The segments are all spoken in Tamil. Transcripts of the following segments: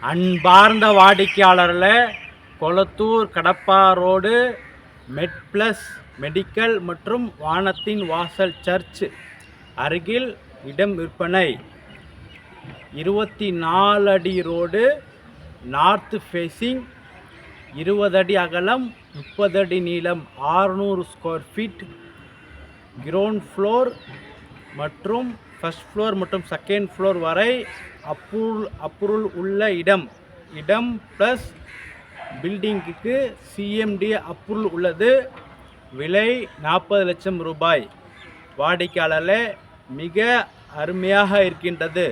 அன்பார்ந்த வாடிக்கையாளர்களே, கொளத்தூர் கடப்பா ரோடு மெட் பிளஸ் மெடிக்கல் மற்றும் வானத்தின் வாசல் சர்ச் அருகில் இடம் விற்பனை. 24 அடி ரோடு, நார்த் ஃபேஸிங், 20 அடி அகலம், 30 அடி நீளம், 600 ஸ்கொயர் ஃபீட், கிரவுண்ட் ஃப்ளோர் மற்றும் ஃபர்ஸ்ட் ஃப்ளோர் மற்றும் செகண்ட் ஃப்ளோர் வரை அப்ரூவல் உள்ள இடம் ப்ளஸ் பில்டிங்குக்கு சிஎம்டி அப்ரூவல் உள்ளது. விலை 40 லட்சம் ரூபாய். வாடிக்கையாளர்களே, மிக அருமையாக இருக்கின்றது.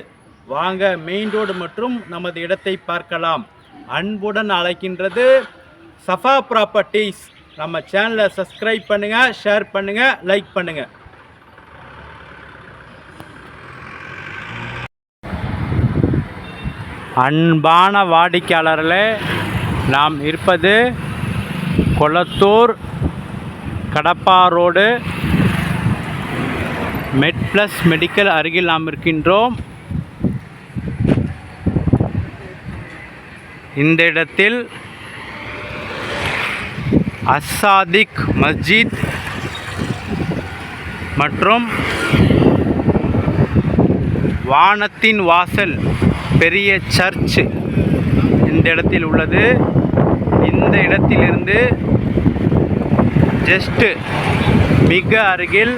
வாங்க மெயின் ரோடு மற்றும் நமது இடத்தை பார்க்கலாம். அன்புடன் அழைக்கின்றது சஃபா ப்ராப்பர்ட்டிஸ். நம்ம சேனலை சப்ஸ்கிரைப் பண்ணுங்கள், ஷேர் பண்ணுங்கள், லைக் பண்ணுங்கள். அன்பான வாடிக்கையாளர்களே, நாம் இருப்பது கொளத்தூர் கடப்பா ரோடு மெட் பிளஸ் மெடிக்கல் அருகில் நாம் இருக்கின்றோம். இந்த இடத்தில் அஸ்ஸாதிக் மஸ்ஜித் மற்றும் வானத்தின் வாசல் பெரிய சர்ச் இந்த இடத்தில் உள்ளது. இந்த இடத்திலிருந்து ஜஸ்ட் மிக அருகில்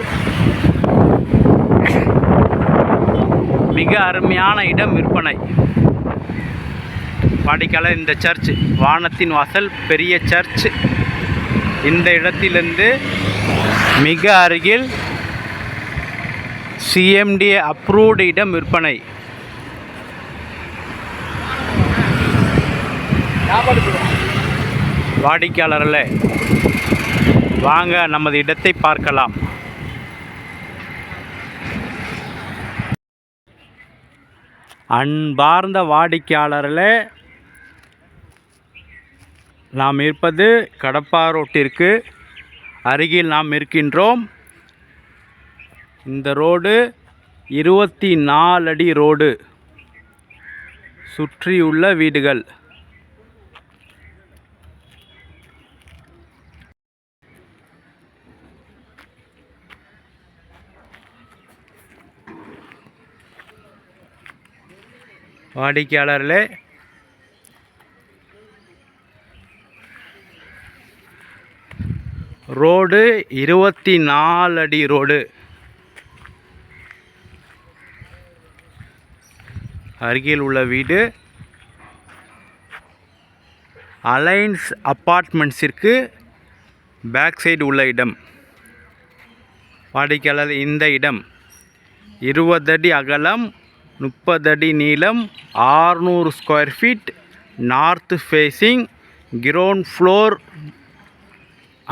மிக அருமையான இடம் விற்பனை. வாடிக்கையாளர், இந்த சர்ச் வானத்தின் வாசல் பெரிய சர்ச் இந்த இடத்திலிருந்து மிக அருகில் சிஎம்டி அப்ரூவ்டு இடம் விற்பனை. வாடிக்கையாளர்களே, வாங்க நமது இடத்தை பார்க்கலாம். அன்பார்ந்த வாடிக்கையாளர்களே, நாம் இருப்பது கடப்பா ரோட்டிற்கு அருகில் நாம் இருக்கின்றோம். இந்த ரோடு 24 அடி ரோடு, சுற்றியுள்ள வீடுகள். வாடிக்கையாளர்களே, ரோடு 24 அடி ரோடு. அருகில் உள்ள வீடு அலைன்ஸ் அப்பார்ட்மெண்ட்ஸிற்கு பேக் சைடு உள்ள இடம். வாடிக்கையாளர், இந்த இடம் 20 அடி அகலம், 30 அடி நீளம், 600 square feet, north facing, ground floor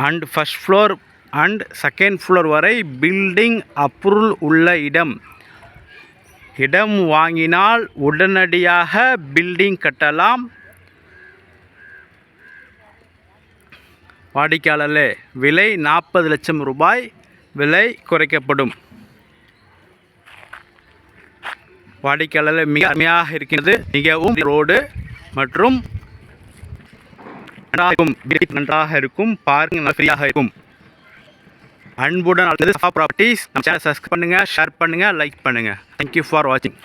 and first floor and second floor வரை பில்டிங் அப்ரூவல் உள்ள இடம். இடம் வாங்கினால் உடனடியாக பில்டிங் கட்டலாம். வாடிக்கையாளர்களே, விலை 40 லட்சம் ரூபாய். விலை குறைக்கப்படும். வாடிக்கையாளர்கள், மிக அருமையாக இருக்கின்றது. மிகவும் ரோடு மற்றும் நன்றாக இருக்கும். பார்க்கிங் ஃப்ரீயாக இருக்கும். அன்புடன் அல்லது சஃபா ப்ராப்பர்ட்டிஸ். நம்ம சேனலை சப்ஸ்கிரைப் பண்ணுங்கள், ஷேர் பண்ணுங்கள், லைக் பண்ணுங்கள். தேங்க்யூ ஃபார் வாட்சிங்.